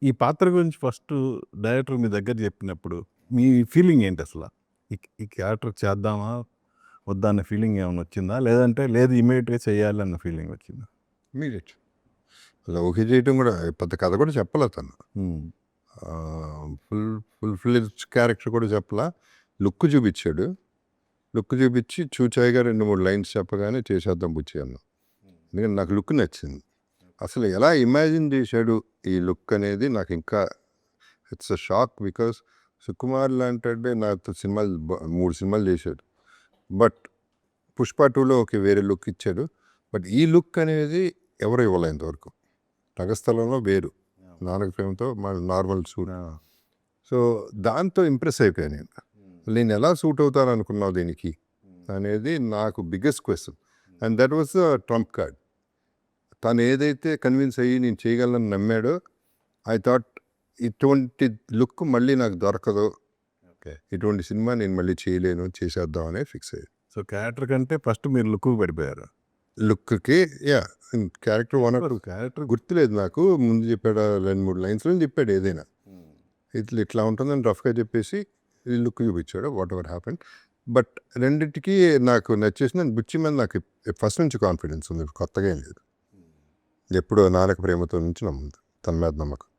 ఈ పాత్ర గురించి ఫస్ట్ డైరెక్టర్ మీ దగ్గర చెప్పినప్పుడు మీ ఫీలింగ్ ఏంటి అసలు? ఈ క్యారెక్టర్ చేద్దామా? వద్దా? అన్న ఫీలింగ్ ఏమైనా వచ్చిందా? లేదంటే లేదు ఇమ్మీడియేట్‌గా చేయాలి అన్న ఫీలింగ్ వచ్చిందా? ఇమీడియట్ అలా ఓకే చేయటం కూడా పెద్ద కథ కూడా చెప్పలే తను. హ్మ్. ఫుల్ ఫ్లెడ్జ్ క్యారెక్టర్ కూడా చెప్పలా. లుక్ చూపించాడు. లుక్ చూపించి చూచాయిగా 2-3 లైన్స్ చెప్పగానే చేసేద్దాం బుచ్చి అన్నా. ఎందుకంటే నాకు లుక్ నచ్చింది. అసలు ఎలా ఇమాజిన్ చేశాడు ఈ లుక్ అనేది నాకు ఇంకా it's a shock. Because Sukumar లాంటి నాతో సినిమాలు 3 సినిమాలు చేశాడు. బట్ పుష్ప 2లో ఒక వేరే లుక్ ఇచ్చాడు. బట్ ఈ లుక్ అనేది ఎవరు ఇవ్వలే ఇంతవరకు. రంగస్థలంలో వేరు, నాన్నక ప్రేమతో మన నార్మల్ సూట్. సో దాంతో ఇంప్రెస్ అయిపోయాను నేను. నేను ఎలా సూట్ అవుతాను అనుకున్నావు దీనికి అనేది నాకు biggest question. And that was Trump card. తను ఏదైతే కన్విన్స్ అయ్యి నేను చేయగలను నమ్మాడో ఐ థాట్ ఇటువంటి లుక్ మళ్ళీ నాకు దొరకదు, ఓకే. ఇటువంటి సినిమా నేను మళ్ళీ చేయలేను, చేసేద్దాం అనే ఫిక్స్ అయ్యాను. సో క్యారెక్టర్ కంటే ఫస్ట్ మీరు లుక్‌కి పడిపోయారు. లుక్కి క్యారెక్టర్ క్యారెక్టర్ గుర్తులేదు నాకు. ముందు చెప్పాడు 2-3 లైన్స్లో చెప్పాడు ఏదైనా ఇట్లా ఉంటుందని రఫ్గా చెప్పేసి ఈ లుక్ చూపించాడు. What ever happen. బట్ రెండింటికి నాకు నచ్చేసిన బుచ్చి మీద నాకు ఫస్ట్ నుంచి కాన్ఫిడెన్స్ ఉంది, కొత్తగా ఏం లేదు. ఎప్పుడో నాన్నక ప్రేమతో నుంచి తన మీద నమ్మకం.